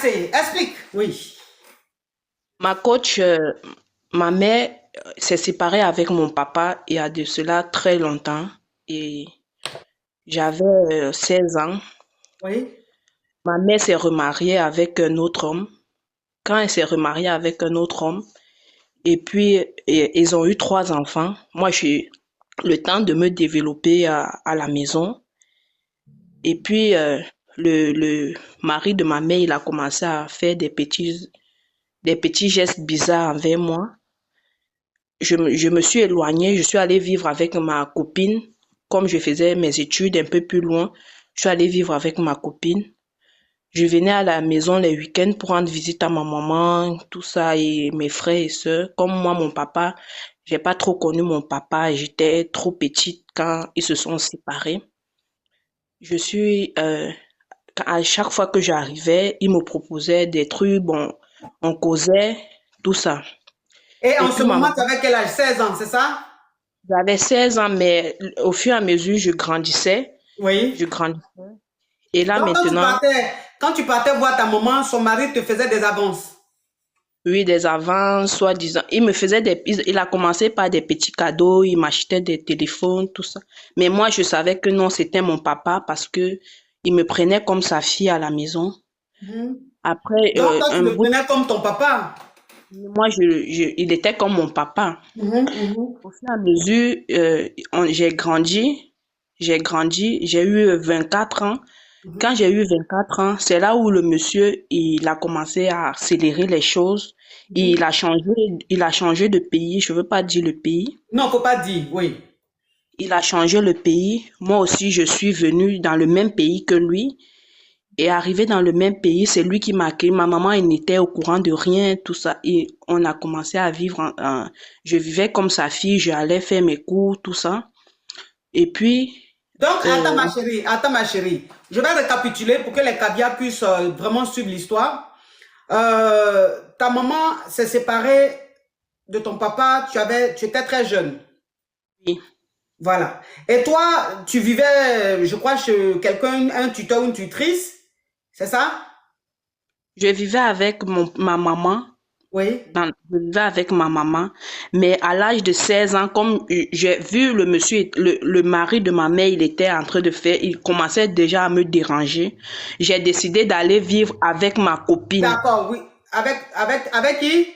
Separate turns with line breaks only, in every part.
passé? Explique. Oui.
Ma coach, ma mère s'est séparée avec mon papa il y a de cela très longtemps et j'avais 16 ans.
Oui.
Ma mère s'est remariée avec un autre homme. Quand elle s'est remariée avec un autre homme, et puis ils ont eu trois enfants. Moi, j'ai eu le temps de me développer à la maison. Et puis, le mari de ma mère, il a commencé à faire des petits gestes bizarres envers moi. Je me suis éloignée, je suis allée vivre avec ma copine. Comme je faisais mes études un peu plus loin, je suis allée vivre avec ma copine. Je venais à la maison les week-ends pour rendre visite à ma maman, tout ça, et mes frères et sœurs. Comme moi, mon papa, j'ai pas trop connu mon papa, j'étais trop petite quand ils se sont séparés. Je suis, à chaque fois que j'arrivais, ils me proposaient des trucs, bon, on causait, tout ça.
Et
Et
en ce
puis ma
moment, tu
maman,
avais quel âge? 16 ans, c'est ça?
j'avais 16 ans, mais au fur et à mesure, je
Oui.
grandissais. Et là,
Donc,
maintenant,
quand tu partais voir ta maman, son mari te faisait des avances.
oui, des avances, soi-disant. Il a commencé par des petits cadeaux, il m'achetait des téléphones, tout ça. Mais moi, je savais que non, c'était mon papa parce que il me prenait comme sa fille à la maison.
Mhm.
Après,
Donc, toi, tu
un
le
bout,
prenais comme ton papa.
moi, il était comme mon papa.
Mhm, mhm,
Au fur et à mesure, j'ai eu 24 ans. Quand
mhm,
j'ai eu 24 ans, c'est là où le monsieur, il a commencé à accélérer les choses.
mhm.
Il a changé de pays. Je veux pas dire le pays.
Non, faut pas dire, oui.
Il a changé le pays. Moi aussi, je suis venue dans le même pays que lui. Et arrivé dans le même pays, c'est lui qui m'a accueilli. Ma maman, elle n'était au courant de rien, tout ça. Et on a commencé à vivre. Je vivais comme sa fille. Je allais faire mes cours, tout ça. Et puis,
Donc,
euh,
attends ma chérie. Je vais récapituler pour que les caviars puissent vraiment suivre l'histoire. Ta maman s'est séparée de ton papa, tu étais très jeune.
oui.
Voilà. Et toi, tu vivais, je crois, chez quelqu'un, un tuteur ou une tutrice, c'est ça?
Je vivais avec ma maman.
Oui.
Je vivais avec ma maman, mais à l'âge de 16 ans, comme j'ai vu le monsieur, le mari de ma mère, il était en train de faire, il commençait déjà à me déranger. J'ai décidé d'aller vivre avec ma copine.
D'accord, oui. Avec qui?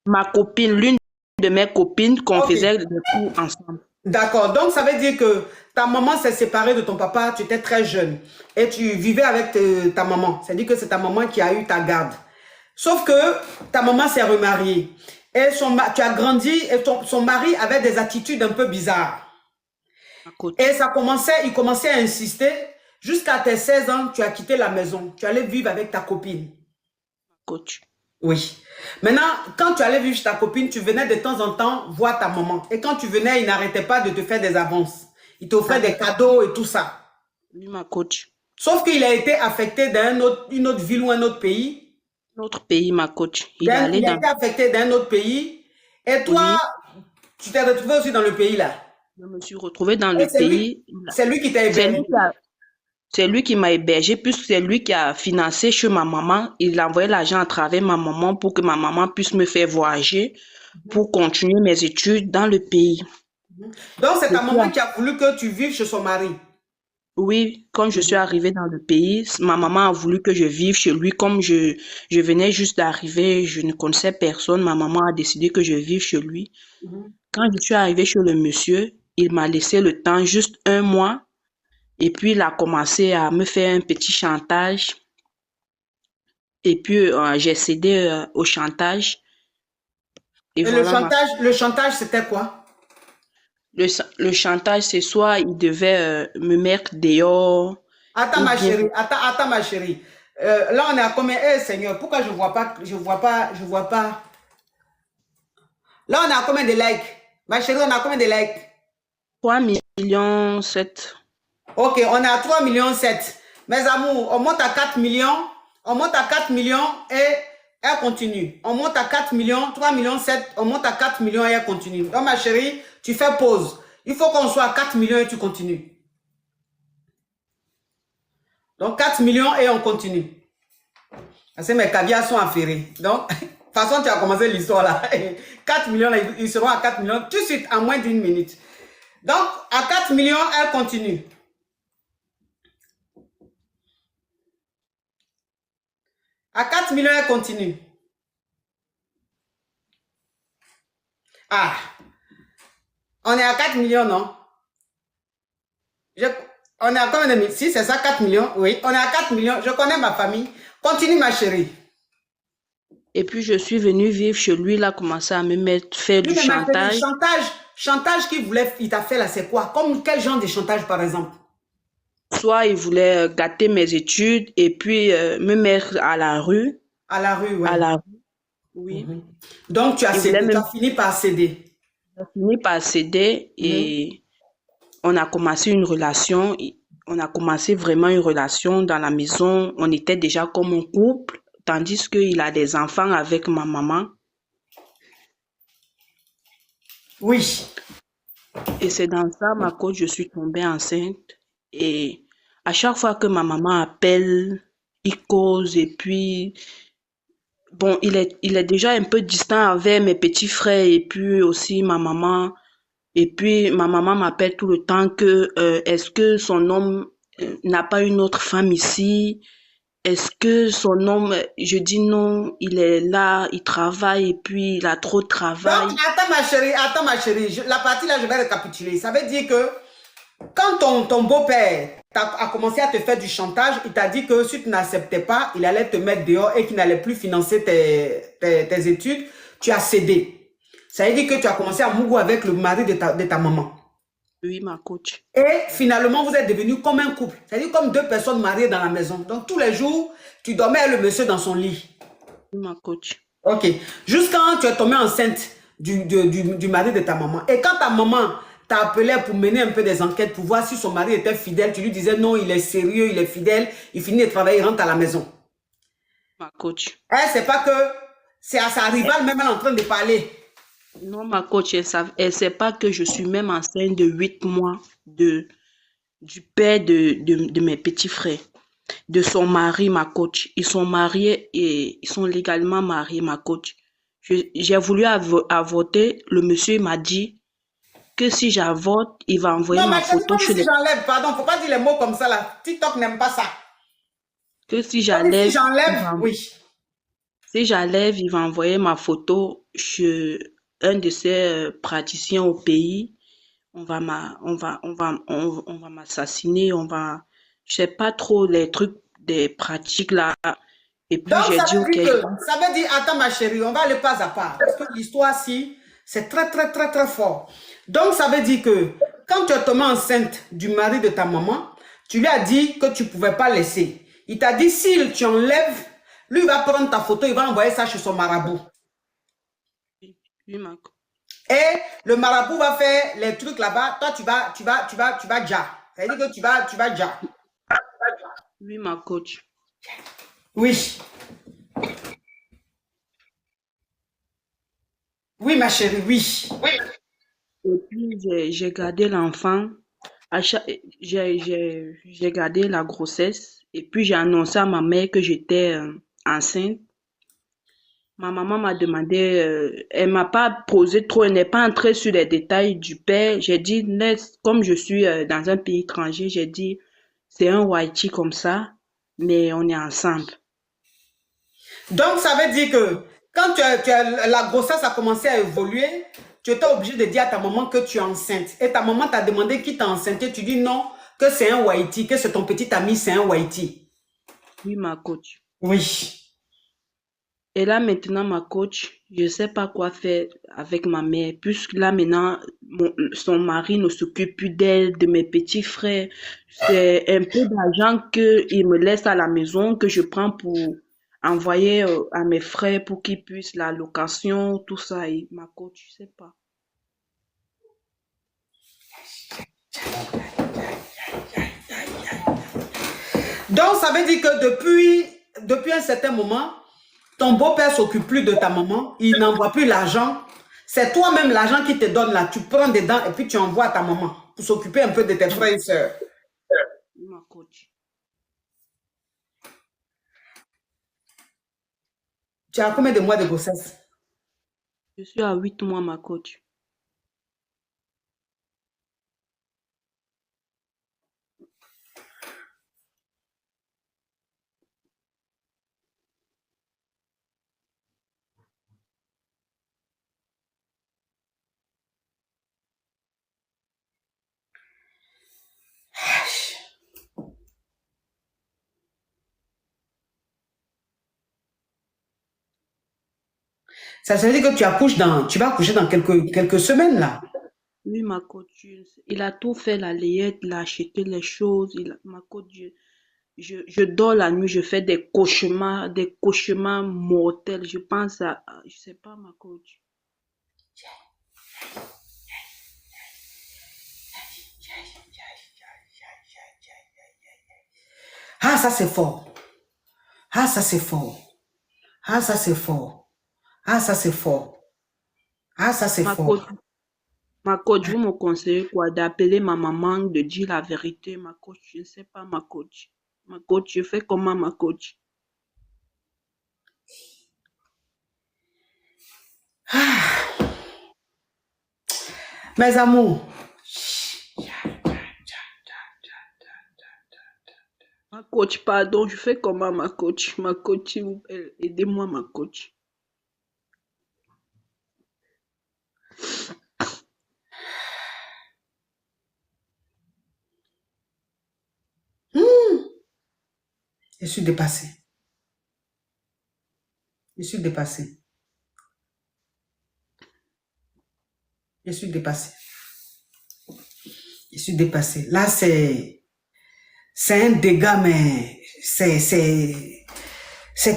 Ma copine, l'une de mes copines, qu'on
Ok.
faisait des cours ensemble.
D'accord. Donc, ça veut dire que ta maman s'est séparée de ton papa, tu étais très jeune et tu vivais avec ta maman. C'est-à-dire que c'est ta maman qui a eu ta garde. Sauf que ta maman s'est remariée et tu as grandi et son mari avait des attitudes un peu bizarres.
Ma
Et
coach,
il commençait à insister. Jusqu'à tes 16 ans, tu as quitté la maison. Tu allais vivre avec ta copine.
ma coach.
Oui. Maintenant, quand tu allais vivre chez ta copine, tu venais de temps en temps voir ta maman. Et quand tu venais, il n'arrêtait pas de te faire des avances. Il t'offrait des cadeaux et tout ça.
Lui, ma coach.
Sauf qu'il a été affecté dans une autre ville ou un autre pays.
Notre pays, ma coach. Il est allé
Il a
dans,
été affecté dans un autre pays. Et toi,
oui,
tu t'es retrouvé aussi dans le pays là.
je me suis retrouvée dans
Et
le pays.
c'est lui qui t'a
C'est
hébergé.
lui qui a C'est lui qui m'a hébergé, puisque c'est lui qui a financé chez ma maman. Il a envoyé l'argent à travers ma maman pour que ma maman puisse me faire voyager pour continuer mes études dans le pays.
Donc, c'est
Et
ta
puis,
maman qui a voulu que tu vives chez son mari.
oui, quand je suis
Mhm,
arrivée dans le pays, ma maman a voulu que je vive chez lui. Comme je venais juste d'arriver, je ne connaissais personne. Ma maman a décidé que je vive chez lui.
mhm.
Quand je suis arrivée chez le monsieur, il m'a laissé le temps, juste un mois. Et puis, il a commencé à me faire un petit chantage. Et puis, j'ai cédé au chantage. Et
Et
voilà,
le chantage, c'était quoi?
le chantage, c'est soit il devait me mettre dehors,
Attends
ou
ma
bien
chérie, attends ma chérie. Là, on est à combien? Eh Seigneur, pourquoi je vois pas. Là, on est à combien de likes? Ma chérie, on est à combien de likes?
3 millions 7.
Ok, on est à 3,7 millions. Mes amours, on monte à 4 millions. On monte à 4 millions et elle continue. On monte à 4 millions, 3,7 millions. On monte à 4 millions et elle continue. Donc, ma chérie, tu fais pause. Il faut qu'on soit à 4 millions et tu continues. Donc, 4 millions et on continue. Parce que mes caviars sont affairés. Donc, de toute façon, tu as commencé l'histoire là. 4 millions, là, ils seront à 4 millions tout de suite, en moins d'une minute. Donc, à 4 millions, elle continue. À 4 millions, elle continue. Ah, on est à 4 millions, non? Je- on est à combien de millions? Si, c'est ça, 4 millions. Oui, on est à 4 millions. Je connais ma famille. Continue, ma chérie.
Et puis je suis venue vivre chez lui, il a commencé à me mettre, faire
Oui,
du
mais ma chérie,
chantage.
chantage qu'il voulait, il t'a fait là, c'est quoi? Comme quel genre de chantage, par exemple?
Soit il voulait gâter mes études et puis me mettre à la rue,
À la rue,
à
ouais.
la rue, oui.
Mhm. Donc, tu as
Il voulait
cédé, tu
me
as fini par céder.
finir par céder
Mhm.
et on a commencé une relation. On a commencé vraiment une relation dans la maison. On était déjà comme un couple, tandis qu'il a des enfants avec ma maman.
Oui.
Et c'est dans ça, ma coach, je suis tombée enceinte. Et à chaque fois que ma maman appelle, il cause. Et puis, bon, il est déjà un peu distant avec mes petits frères et puis aussi ma maman. Et puis, ma maman m'appelle tout le temps que est-ce que son homme n'a pas une autre femme ici? Est-ce que son homme, je dis non, il est là, il travaille et puis il a trop de
Donc,
travail.
attends ma chérie, la partie là, je vais récapituler. Ça veut dire que quand ton beau-père a commencé à te faire du chantage, il t'a dit que si tu n'acceptais pas, il allait te mettre dehors et qu'il n'allait plus financer tes études, tu as cédé. Ça veut dire que tu as commencé à mougou avec le mari de ta maman.
Oui, ma coach.
Et finalement, vous êtes devenus comme un couple. C'est-à-dire comme deux personnes mariées dans la maison. Donc, tous les jours, tu dormais avec le monsieur dans son lit.
Oui, ma coach.
Ok. Jusqu'à quand tu es tombée enceinte du mari de ta maman. Et quand ta maman t'a appelé pour mener un peu des enquêtes, pour voir si son mari était fidèle, tu lui disais non, il est sérieux, il est fidèle, il finit de travailler, il rentre à la maison.
Ma coach.
Elle, c'est pas que c'est à sa rivale, même elle est en train de parler.
Non, ma coach, elle sait pas que je suis même enceinte de 8 mois du père de mes petits frères, de son mari, ma coach. Ils sont mariés et ils sont légalement mariés, ma coach. J'ai voulu avorter. Le monsieur m'a dit que si j'avorte, il va envoyer
Non,
ma
mais je dis
photo
même
chez
si
les...
j'enlève, pardon, faut pas dire les mots comme ça là. TikTok n'aime pas ça.
Que si
Faut dire si
j'enlève,
j'enlève, oui.
si j'enlève, il va envoyer ma photo chez un de ses praticiens au pays. On va m'assassiner, je sais pas trop les trucs, des pratiques là. Et puis
Donc,
j'ai dit, ok,
ça veut dire, attends ma chérie, on va aller pas à pas. Parce que l'histoire-ci, c'est très, très, très, très fort. Donc, ça veut dire que quand tu es tombée enceinte du mari de ta maman, tu lui as dit que tu ne pouvais pas laisser. Il t'a dit, si tu enlèves, lui il va prendre ta photo, il va envoyer ça chez son marabout.
oui,
Et le marabout va faire les trucs là-bas. Toi, tu vas déjà. C'est-à-dire que tu vas déjà.
oui, ma coach.
Oui. Oui, ma chérie, oui.
Et puis j'ai gardé l'enfant. J'ai gardé la grossesse. Et puis j'ai annoncé à ma mère que j'étais enceinte. Ma maman m'a demandé, elle m'a pas posé trop, elle n'est pas entrée sur les détails du père. J'ai dit, laisse, comme je suis dans un pays étranger, j'ai dit, c'est un Whitey comme ça, mais on est ensemble.
Donc, ça veut dire que quand la grossesse a commencé à évoluer, tu étais obligé de dire à ta maman que tu es enceinte. Et ta maman t'a demandé qui t'a enceinte. Et tu dis non, que c'est un Whitey, que c'est ton petit ami, c'est un Whitey.
Oui, ma coach.
Oui.
Et là maintenant, ma coach, je sais pas quoi faire avec ma mère, puisque là maintenant, son mari ne s'occupe plus d'elle, de mes petits frères. C'est un peu d'argent qu'il me laisse à la maison, que je prends pour envoyer à mes frères pour qu'ils puissent la location, tout ça. Et ma coach, je sais pas.
Donc, ça veut dire que depuis un certain moment, ton beau-père s'occupe plus de ta maman, il n'envoie plus l'argent. C'est toi-même l'argent qui te donne là. Tu prends dedans et puis tu envoies à ta maman pour s'occuper un peu de tes frères et sœurs.
Oui, ma coach.
Tu as combien de mois de grossesse?
Je suis à 8 mois, ma coach.
Ça veut dire que tu vas accoucher dans quelques semaines, là.
Oui, ma coach. Il a tout fait, la layette, il a acheté les choses. Ma coach, je dors la nuit, je fais des cauchemars mortels. Je pense je sais pas, ma coach.
Ah, ça c'est fort. Ah, ça c'est fort. Ah, ça c'est fort. Ah, ça c'est fort. Ah, ça c'est
Ma
fort.
coach, ma coach, vous me conseillez quoi? D'appeler ma maman, de dire la vérité, ma coach. Je ne sais pas, ma coach. Ma coach, je fais comment, ma coach?
Mes amours,
Ma coach, pardon, je fais comment, ma coach? Ma coach, s'il vous plaît, aidez-moi, ma coach.
je suis dépassée. Je suis dépassée. Je suis dépassée. Je suis dépassée. Là, c'est un dégât, mais c'est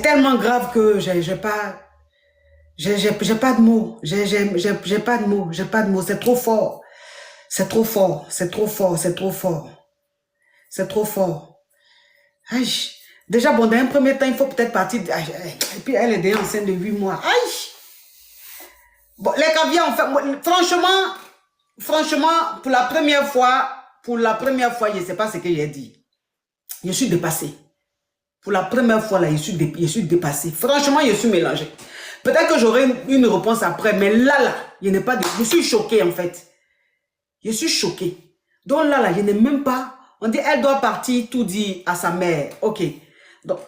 tellement grave que j'ai pas de mots. J'ai pas de mots. J'ai pas de mots. C'est trop fort. C'est trop fort. C'est trop fort. C'est trop fort. C'est trop fort. Aïe. Déjà, bon, dans un premier temps, il faut peut-être partir. Et puis, elle est déjà enceinte de 8 mois. Aïe. Bon, les caviars, en fait, franchement, pour la première fois, je ne sais pas ce que j'ai dit. Je suis dépassée. Pour la première fois, là, je suis dépassée. Franchement, je suis mélangée. Peut-être que j'aurai une réponse après, mais là, je suis choquée, en fait. Je suis choquée. Donc là, je n'ai même pas... On dit, elle doit partir tout dire à sa mère. OK. Donc,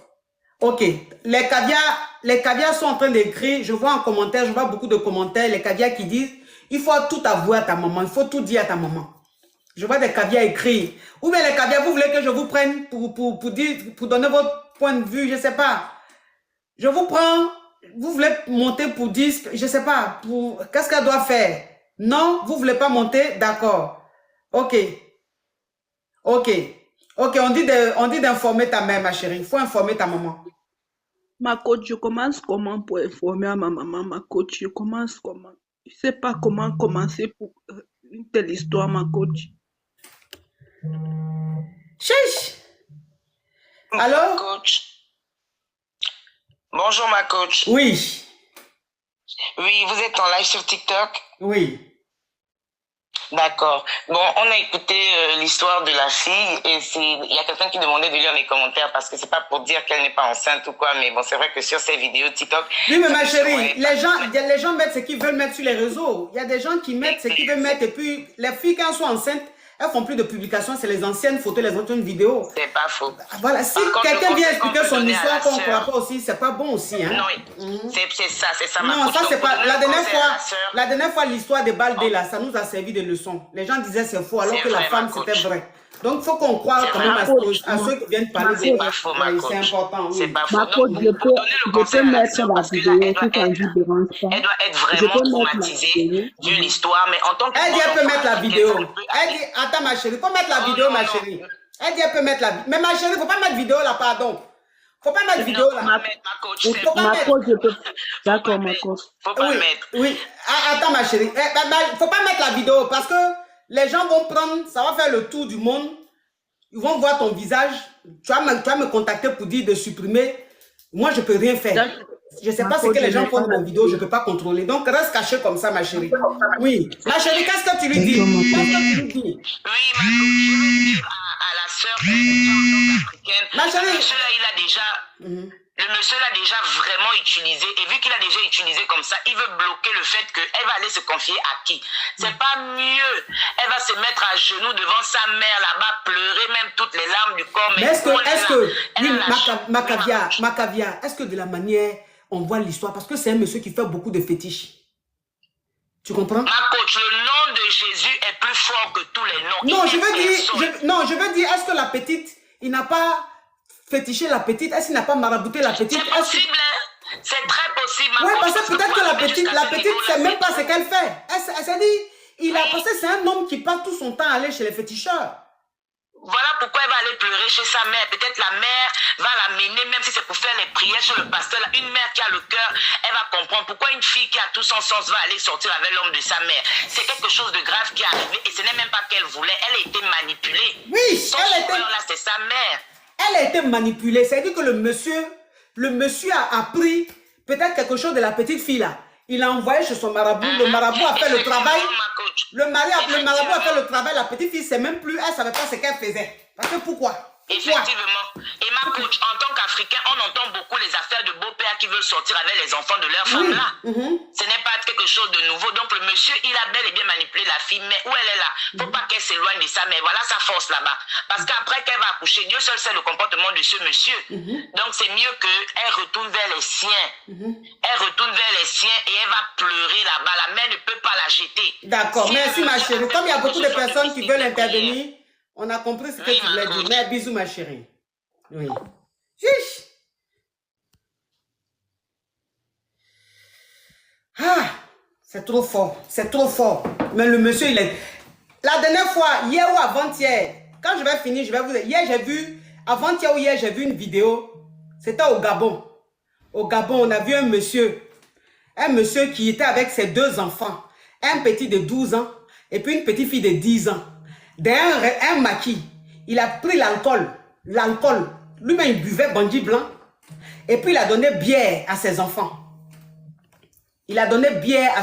OK. Les caviars sont en train d'écrire. Je vois en commentaire, je vois beaucoup de commentaires. Les caviars qui disent, il faut tout avouer à ta maman. Il faut tout dire à ta maman. Je vois des caviars écrire. Ou bien les caviars, vous voulez que je vous prenne pour donner votre point de vue, je ne sais pas. Je vous prends, vous voulez monter pour dire, je ne sais pas, qu'est-ce qu'elle doit faire? Non, vous ne voulez pas monter? D'accord. OK. OK. OK, on dit d'informer ta mère, ma chérie. Il faut informer ta maman.
Ma coach, je commence comment pour informer à ma maman, ma coach? Je commence comment? Je ne sais pas comment commencer pour une telle histoire, ma coach.
Chiche. Alors?
Coach. Bonjour ma coach.
Oui.
Oui, vous êtes en live sur TikTok?
Oui.
D'accord. Bon, on a écouté l'histoire de la fille et il y a quelqu'un qui demandait de lire les commentaires parce que c'est pas pour dire qu'elle n'est pas enceinte ou quoi, mais bon, c'est vrai que sur ces vidéos TikTok...
Oui, mais ma chérie, les gens mettent ce qu'ils veulent mettre sur les réseaux. Il y a des gens qui mettent ce qu'ils veulent mettre et puis les filles, quand elles sont enceintes, elles font plus de publications, c'est les anciennes photos, les anciennes vidéos.
C'est pas faux.
Voilà, si quelqu'un vient expliquer son histoire qu'on ne croit pas aussi, c'est pas bon aussi. Hein?
Non, c'est ça ma
Non,
coach.
ça c'est pas.
La
La dernière fois, l'histoire de Baldé, là, ça nous a servi de leçon. Les gens disaient c'est faux, alors que la femme, c'était vrai. Donc, il faut qu'on croie quand même à ceux qui viennent parler.
C'est pas faux, ma coach.
C'est important.
C'est pas faux.
Ma coach, je peux mettre la vidéo si ça ne vous dérange pas.
Elle doit être vraiment traumatisée vu l'histoire, mais en tant que...
Elle dit elle peut mettre la vidéo. Elle dit, attends ma chérie, il faut mettre la vidéo, ma chérie. Elle dit elle peut mettre la vidéo. Mais ma chérie, il ne faut pas mettre vidéo là, pardon. Faut pas mettre vidéo là.
Ma coach,
Faut pas mettre.
Je peux. D'accord, ma coach.
Faut pas mettre.
Oui. Attends ma chérie. Faut pas mettre la vidéo parce que les gens vont prendre, ça va faire le tour du monde. Ils vont voir ton visage. Tu vas me contacter pour dire de supprimer. Moi, je ne peux rien faire. Je ne sais pas ce que les gens font dans la vidéo, je ne peux pas contrôler. Donc, reste caché comme ça, ma chérie. Oui. Ma chérie, qu'est-ce que tu lui dis? Qu'est-ce que tu lui dis?
Oui, ma coach, je veux dire à la sœur africaine.
Ma chérie.
Cela, il a déjà... Le monsieur l'a déjà vraiment utilisé. Et vu qu'il a déjà utilisé comme ça, il veut bloquer le fait qu'elle va aller se confier à qui? C'est pas mieux. Elle va se mettre à genoux devant sa mère là-bas, pleurer même toutes les larmes du corps.
Mais Macavia, est-ce que de la manière, on voit l'histoire? Parce que c'est un monsieur qui fait beaucoup de fétiches. Tu comprends?
Ma coach, le nom de Jésus est plus fort que tous les noms.
Non, je veux dire, est-ce que la petite, il n'a pas fétiché la petite? Est-ce qu'il n'a pas marabouté la petite?
C'est possible, hein? C'est très possible.
Oui, parce que peut-être que la petite, ne sait même pas ce qu'elle fait. Elle s'est dit, parce que c'est un homme qui passe tout son temps à aller chez les féticheurs.
Voilà pourquoi elle va aller pleurer chez sa mère. Peut-être la mère va l'amener, même si c'est pour faire les prières sur le pasteur. Une mère qui a le cœur, elle va comprendre pourquoi une fille qui a tout son sens va aller sortir avec l'homme de sa mère. C'est quelque chose de grave qui est arrivé et ce n'est même pas qu'elle voulait. Elle a été manipulée.
Oui,
son sauveur là, c'est sa mère.
Elle a été manipulée. C'est-à-dire que le monsieur a appris peut-être quelque chose de la petite fille là. Il a envoyé chez son marabout. Le marabout a fait le travail. Le marabout a fait le travail. La petite fille ne sait même plus. Elle ne savait pas ce qu'elle faisait. Parce que pourquoi?
Effectivement. Et ma coach, en tant qu'Africain, on entend beaucoup les affaires de beaux-pères qui veulent sortir avec les enfants de leur femme là. Ce n'est pas quelque chose de nouveau. Donc le monsieur, il a bel et bien manipulé la fille, mais où elle est là? Faut pas qu'elle s'éloigne de sa mère. Voilà sa force là-bas. Parce qu'après qu'elle va accoucher, Dieu seul sait le comportement de ce monsieur. Donc c'est mieux qu'elle retourne vers les siens. Elle retourne vers les siens et elle va pleurer là-bas. La mère ne peut pas la jeter.
D'accord, merci ma chérie. Comme il y a beaucoup de personnes qui veulent intervenir, on a compris ce que tu voulais dire. Mais bisous, ma chérie. Oui. Chiche. Ah, c'est trop fort. C'est trop fort. Mais le monsieur, il est... La dernière fois, hier ou avant-hier, quand je vais finir, je vais vous dire. Hier, j'ai vu... Avant-hier ou hier, j'ai vu une vidéo. C'était au Gabon. Au Gabon, on a vu un monsieur. Un monsieur qui était avec ses deux enfants. Un petit de 12 ans et puis une petite fille de 10 ans. Derrière un maquis, il a pris l'alcool. L'alcool. Lui-même, il buvait bandit blanc. Et puis, il a donné bière à ses enfants. Il a donné bière à ses